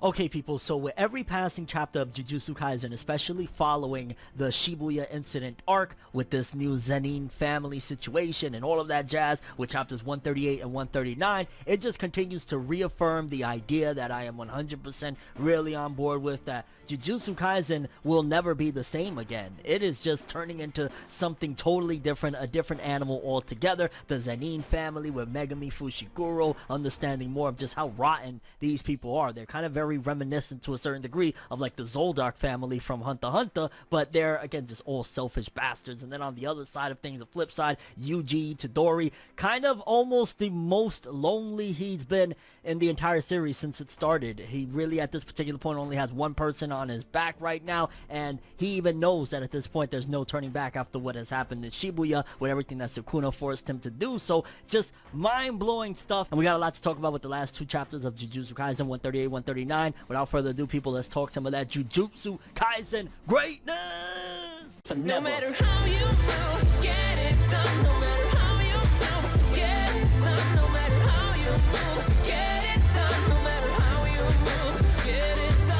Okay people, so with every passing chapter of Jujutsu Kaisen, especially following the Shibuya incident arc with this new Zenin family situation and all of that jazz with chapters 138 and 139, it just continues to reaffirm the idea that I am 100% really on board with, that Jujutsu Kaisen will never be the same again. It is just turning into something totally different, a different animal altogether. The Zenin family with Megumi Fushiguro, understanding more of just how rotten these people are. They're kind of very reminiscent to a certain degree of like the Zoldyck family from Hunter x Hunter, but they're again just all selfish bastards. And then on the other side of things, the flip side, Yuji Itadori, kind of almost the most lonely he's been in the entire series since it started. He really at this particular point only has one person on his back right now, and he even knows that at this point there's no turning back after what has happened in Shibuya with everything that Sukuna forced him to do. So just mind-blowing stuff, and we got a lot to talk about with the last two chapters of Jujutsu Kaisen 138, 139. Without further ado, people, let's talk some of that Jujutsu Kaisen greatness. No matter how you feel, get it done. No matter how you feel, get it done. No matter how you move, get it done. No matter how you move, get it done.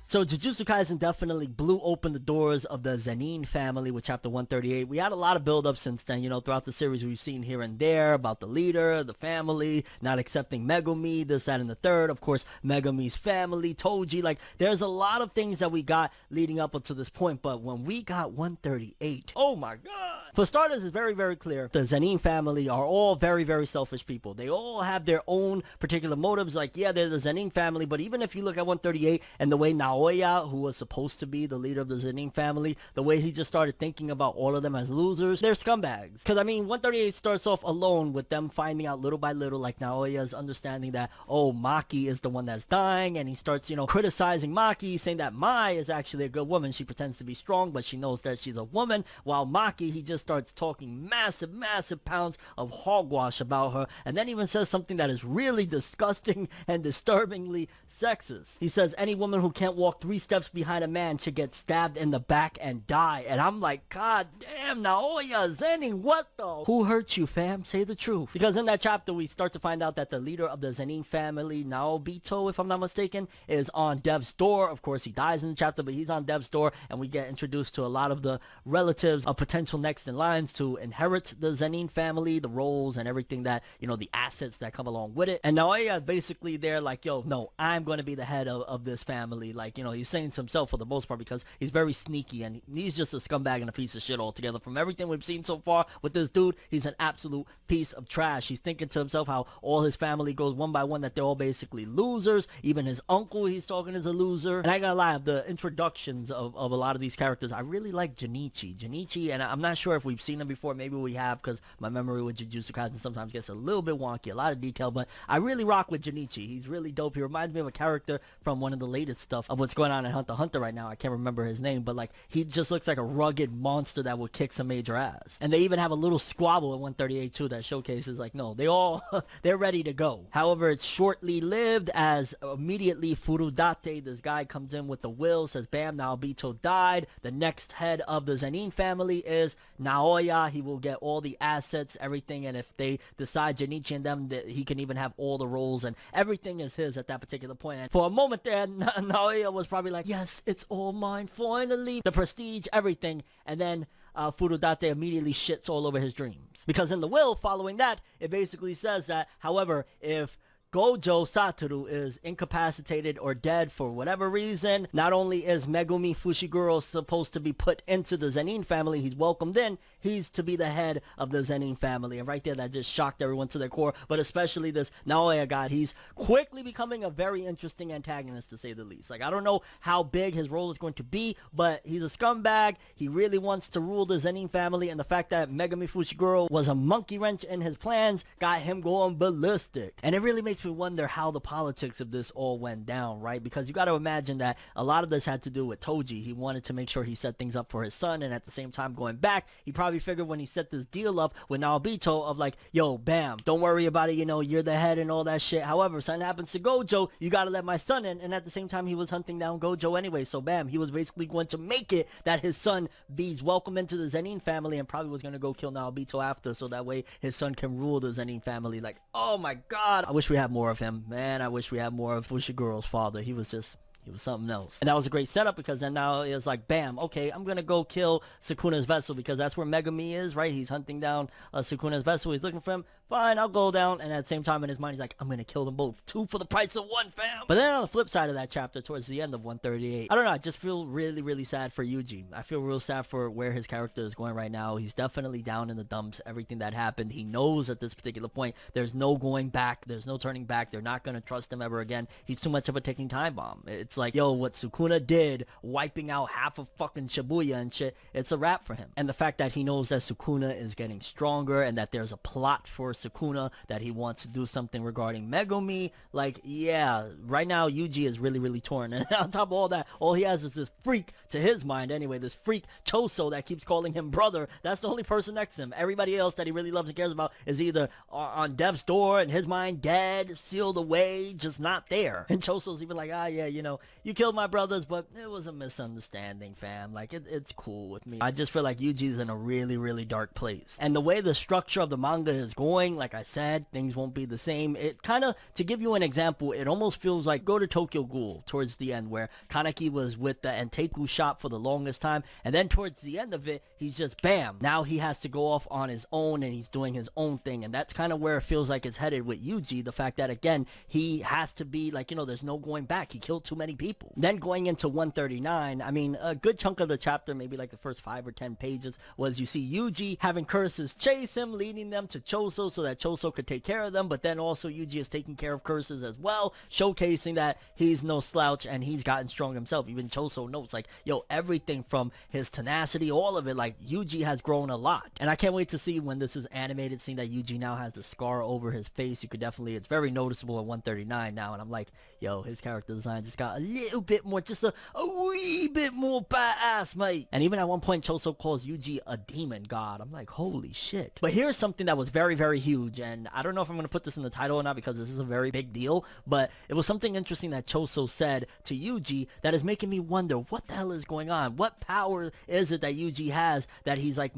So Jujutsu Kaisen definitely blew open the doors of the Zenin family with chapter 138. We had a lot of build up since then, you know, throughout the series we've seen here and there about the leader, the family, not accepting Megumi, this, that, and the third. Of course, Megumi's family, Toji, like there's a lot of things that we got leading up to this point, but when we got 138, oh my god. For starters, it's very, very clear the Zenin family are all very, very selfish people. They all have their own particular motives. Like, yeah, they're the Zenin family, but even if you look at 138 and the way Naoya, who was supposed to be the leader of the Zenin family, the way he just started thinking about all of them as losers, they're scumbags. Because, I mean, 138 starts off alone with them finding out little by little, like Naoya's understanding that, oh, Maki is the one that's dying, and he starts, you know, criticizing Maki, saying that Mai is actually a good woman. She pretends to be strong, but she knows that she's a woman, while Maki, he just starts talking massive pounds of hogwash about her, and then even says something that is really disgusting and disturbingly sexist. He says any woman who can't walk 3 steps behind a man should get stabbed in the back and die. And I'm like, god damn, Naoya, Zennin, what the? Who hurt you, fam? Say the truth. Because in that chapter we start to find out that the leader of the Zenin family, Naobito, if I'm not mistaken, is on death's door. Of course, he dies in the chapter, but he's on death's door, and we get introduced to a lot of the relatives of potential next in lines to inherit the Zenin family, the roles and everything that, you know, the assets that come along with it. And Naoya basically they're like, yo, no, I'm going to be the head of this family. Like, you know, he's saying to himself for the most part because he's very sneaky and he's just a scumbag and a piece of shit altogether. From everything we've seen so far with this dude, he's an absolute piece of trash. He's thinking to himself how all his family goes one by one, that they're all basically losers. Even his uncle he's talking is a loser. And I gotta lie, of the introductions of a lot of these characters, I really like Junichi, and I'm not sure if we've seen him before. Maybe we have, because my memory with Jujutsu Kaisen sometimes gets a little bit wonky, a lot of detail, but I really rock with Junichi. He's really dope. He reminds me of a character from one of the latest stuff of what's going on in Hunter x Hunter right now. I can't remember his name, but like he just looks like a rugged monster that would kick some major ass. And they even have a little squabble in 138 too that showcases like, no, they all they're ready to go. However, it's shortly lived, as immediately Furudate, this guy, comes in with the will, says bam, Naobito died. The next head of the Zenin family is Naoya. He will get all the assets, everything, and if they decide, Junichi and them, that he can even have all the roles and everything is his at that particular point. And for a moment there, Naoya was probably like, yes, it's all mine, finally, the prestige, everything. And then Furudate immediately shits all over his dreams, because in the will following that, it basically says that, however, if Gojo Satoru is incapacitated or dead for whatever reason, not only is Megumi Fushiguro supposed to be put into the Zenin family, he's welcomed in, he's to be the head of the Zenin family. And right there, that just shocked everyone to their core, but especially this Naoya guy. He's quickly becoming a very interesting antagonist, to say the least. Like, I don't know how big his role is going to be, but he's a scumbag. He really wants to rule the Zenin family, and the fact that Megumi Fushiguro was a monkey wrench in his plans got him going ballistic. And it really makes me wonder how the politics of this all went down, right? Because you got to imagine that a lot of this had to do with Toji. He wanted to make sure he set things up for his son, and at the same time going back, he probably figured when he set this deal up with Naobito of like, yo, bam, don't worry about it, you know, you're the head and all that shit. However, something happens to Gojo, you got to let my son in. And at the same time, he was hunting down Gojo anyway, so bam, he was basically going to make it that his son be welcome into the Zenin family, and probably was going to go kill Naobito after, so that way his son can rule the Zenin family. Like, oh my god, I wish we had more of him. Man, I wish we had more of Fushiguro's father. He was something else. And that was a great setup, because then now it's like, bam, okay, I'm gonna go kill Sukuna's vessel, because that's where Megumi is, right? He's hunting down Sukuna's vessel. He's looking for him. Fine, I'll go down. And at the same time in his mind, he's like, I'm gonna kill them both. 2 for the price of 1, fam. But then on the flip side of that chapter, towards the end of 138, I don't know, I just feel really, really sad for Yuji. I feel real sad for where his character is going right now. He's definitely down in the dumps. Everything that happened, he knows at this particular point, there's no going back. There's no turning back. They're not gonna trust him ever again. He's too much of a ticking time bomb. It's like, yo, what Sukuna did, wiping out half of fucking Shibuya and shit, it's a wrap for him. And the fact that he knows that Sukuna is getting stronger, and that there's a plot for Sukuna, that he wants to do something regarding Megumi, like, yeah, right now Yuji is really, really torn. And on top of all that, all he has is this freak, to his mind anyway, this freak Choso that keeps calling him brother. That's the only person next to him. Everybody else that he really loves and cares about is either on death's door, in his mind, dead, sealed away, just not there. And Choso's even like, yeah, you know, you killed my brothers, but it was a misunderstanding, fam. Like, it's cool with me. I just feel like Yuji's in a really, really dark place. And the way the structure of the manga is going, like I said, things won't be the same. It kind of, to give you an example, it almost feels like go to Tokyo Ghoul towards the end, where Kaneki was with the Enteku shop for the longest time, and then towards the end of it, he's just bam, now he has to go off on his own, and he's doing his own thing. And that's kind of where it feels like it's headed with Yuji. The fact that, again, he has to be like, you know, there's no going back. He killed too many people. Then going into 139, I mean, a good chunk of the chapter, maybe like the first 5 or 10 pages, was you see Yuji having curses chase him, leading them to Choso so that Choso could take care of them. But then also Yuji is taking care of curses as well, showcasing that he's no slouch and he's gotten strong himself. Even Choso knows, like, yo, everything from his tenacity, all of it, like, Yuji has grown a lot. And I can't wait to see when this is animated, seeing that Yuji now has the scar over his face. You could definitely, it's very noticeable at 139 now, and I'm like, yo, his character design just got a little bit more, just a wee bit more badass, mate. And even at one point, Choso calls Yuji a demon god. I'm like, holy shit. But here's something that was very, very huge, and I don't know if I'm going to put this in the title or not, because this is a very big deal, but it was something interesting that Choso said to Yuji that is making me wonder, what the hell is going on? What power is it that Yuji has, that he's like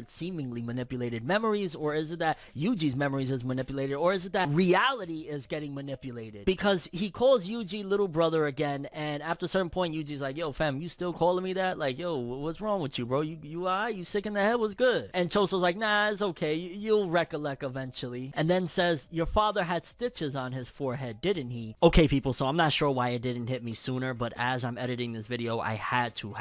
seemingly manipulated memories? Or is it that Yuji's memories is manipulated? Or is it that reality is getting manipulated? Because he calls Yuji little brother again, and after a certain point, Yuji's like, yo, fam, you still calling me that? Like, yo, what's wrong with you, bro? You alright? You sick in the head? What's good? And Choso's like, nah, it's okay. You'll recollect eventually. And then says, your father had stitches on his forehead, didn't he? Okay, people, so I'm not sure why it didn't hit me sooner, but as I'm editing this video, I had to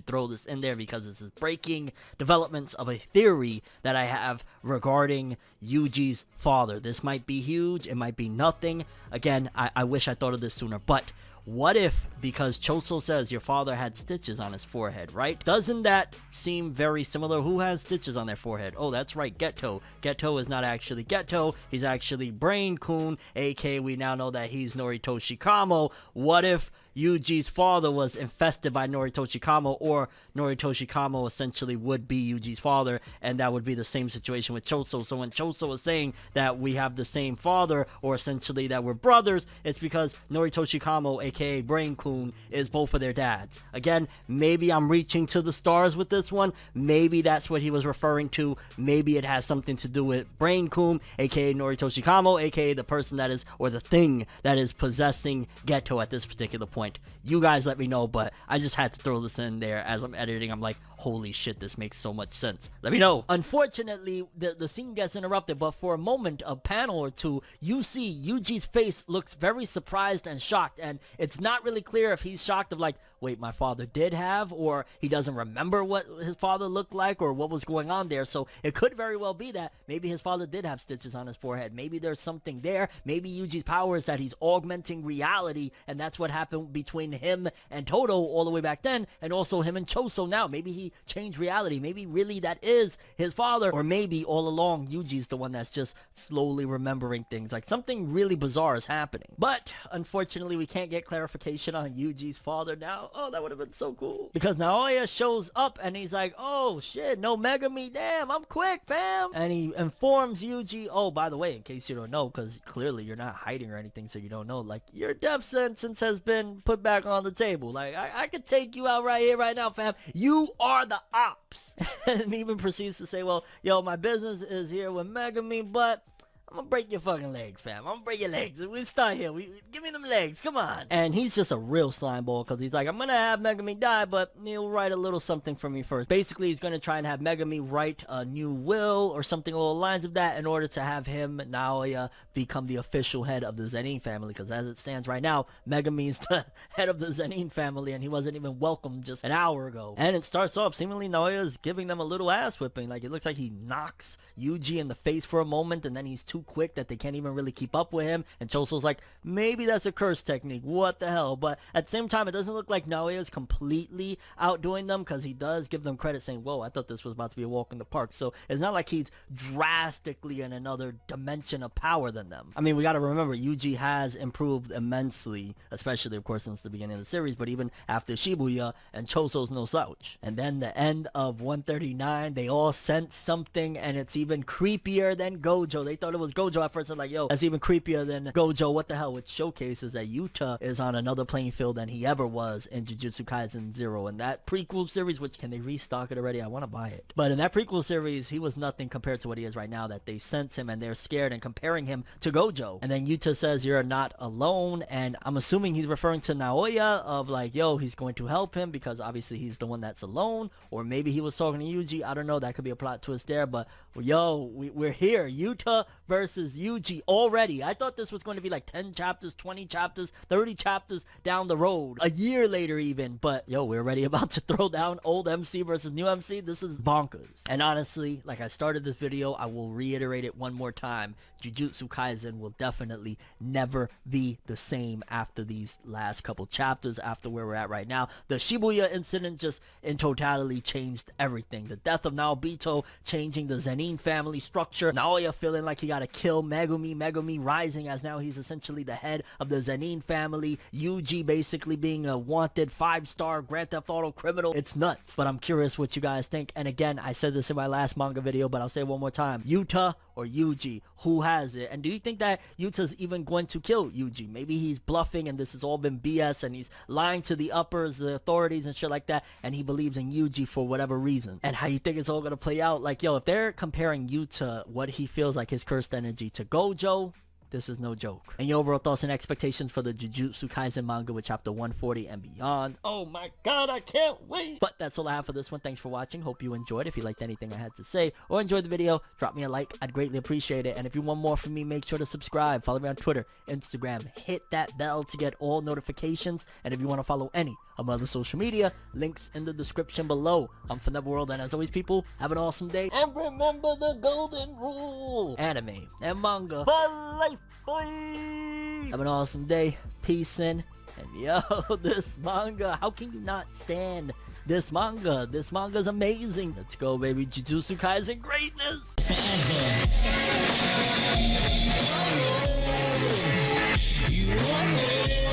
throw this in there, because this is breaking developments of a theory that I have regarding Yuji's father. This might be huge. It might be nothing. Again, I wish I thought of this sooner, but what if, because Choso says your father had stitches on his forehead, right? Doesn't that seem very similar? Who has stitches on their forehead? Oh, that's right, Geto. Geto is not actually Geto. He's actually Brain-kun, aka we now know that he's Noritoshi Kamo. What if Yuji's father was infested by Noritoshi Kamo, or Noritoshi Kamo essentially would be Yuji's father, and that would be the same situation with Choso? So when Choso was saying that we have the same father, or essentially that we're brothers, it's because Noritoshi Kamo, aka Brain-kun, is both of their dads. Again, maybe I'm reaching to the stars with this one. Maybe that's what he was referring to. Maybe it has something to do with Brain-kun, aka Noritoshi Kamo, aka the person that is, or the thing that is possessing Geto at this particular point. You guys let me know, but I just had to throw this in there as I'm editing. I'm like, holy shit, this makes so much sense. Let me know. Unfortunately, the scene gets interrupted, but for a moment, a panel or two, you see Yuji's face looks very surprised and shocked, and it's not really clear if he's shocked of like, wait, my father did have, or he doesn't remember what his father looked like, or what was going on there. So it could very well be that maybe his father did have stitches on his forehead. Maybe there's something there. Maybe Yuji's power is that he's augmenting reality, and that's what happened between him and Todo all the way back then, and also him and Choso now. Maybe he changed reality. Maybe really that is his father, or maybe all along Yuji's the one that's just slowly remembering things. Like, something really bizarre is happening. But unfortunately, we can't get clarification on Yuji's father now. Oh, that would have been so cool. Because Naoya shows up and he's like, oh shit, no Megumi, damn, I'm quick, fam. And he informs Yuji, oh, by the way, in case you don't know, because clearly you're not hiding or anything, so you don't know, like, your death sentence has been put back on the table. Like, I could take you out right here, right now, fam. You are the ops. And even proceeds to say, well, yo, my business is here with Megumi, but I'm gonna break your fucking legs, fam. I'm gonna break your legs. We start here. Give me them legs. Come on. And he's just a real slime ball because he's like, I'm gonna have Megumi die, but he'll write a little something for me first. Basically, he's gonna try and have Megumi write a new will or something along the lines of that in order to have him, Naoya, become the official head of the Zenin family. Because as it stands right now, Megumi is the head of the Zenin family, and he wasn't even welcomed just an hour ago. And it starts off seemingly Naoya is giving them a little ass whipping. Like, it looks like he knocks Yuji in the face for a moment, and then he's too quick that they can't even really keep up with him. And Choso's like, maybe that's a curse technique, what the hell. But at the same time, it doesn't look like Naoya is completely outdoing them, because he does give them credit saying, whoa, I thought this was about to be a walk in the park. So it's not like he's drastically in another dimension of power than them. I mean, we gotta remember, Yuji has improved immensely, especially of course since the beginning of the series, but even after Shibuya, and Choso's no slouch. And then the end of 139, they all sense something, and it's even creepier than Gojo. They thought it was Gojo at first. They're like, yo, that's even creepier than Gojo, what the hell, which showcases that Yuta is on another playing field than he ever was in Jujutsu Kaisen 0. And that prequel series, which, can they restock it already? I want to buy it. But in that prequel series, he was nothing compared to what he is right now, that they sense him and they're scared and comparing him to Gojo. And then Yuta says, you're not alone, and I'm assuming he's referring to Naoya, of like, yo, he's going to help him because obviously he's the one that's alone. Or maybe he was talking to Yuji, I don't know, that could be a plot twist there. But yo, we're here, Yuta versus Yuji already. I thought this was going to be like 10 chapters, 20 chapters, 30 chapters down the road, a year later even. But yo, we're already about to throw down old MC versus new MC. This is bonkers. And honestly, like I started this video, I will reiterate it one more time, Jujutsu Kaisen will definitely never be the same after these last couple chapters, after where we're at right now. The Shibuya incident just in totality changed everything. The death of Naobito changing the Zenin family structure. Naoya feeling like he gotta kill Megumi. Megumi rising as now he's essentially the head of the Zenin family. Yuji basically being a wanted 5-star Grand Theft Auto criminal. It's nuts. But I'm curious what you guys think. And again, I said this in my last manga video, but I'll say it one more time. Yuta or Yuji? Who has it? And do you think that Yuta's even going to kill Yuji? Maybe he's bluffing and this has all been BS and he's lying to the uppers, the authorities and shit like that, and he believes in Yuji for whatever reason. And how you think it's all gonna play out? Like, yo, if they're comparing Yuta, what he feels like his cursed energy, to Gojo, this is no joke. And your overall thoughts and expectations for the Jujutsu Kaisen manga with chapter 140 and beyond. Oh my god, I can't wait. But that's all I have for this one. Thanks for watching. Hope you enjoyed. If you liked anything I had to say or enjoyed the video, drop me a like. I'd greatly appreciate it. And if you want more from me, make sure to subscribe. Follow me on Twitter, Instagram. Hit that bell to get all notifications. And if you want to follow any of my other social media, links in the description below. I'm ForneverWorld, and as always, people, have an awesome day. And remember the golden rule. Anime and manga for life. Bye. Have an awesome day. Peace in. And yo, this manga, how can you not stand this manga? This manga's amazing. Let's go, baby. Jujutsu Kaisen greatness. You are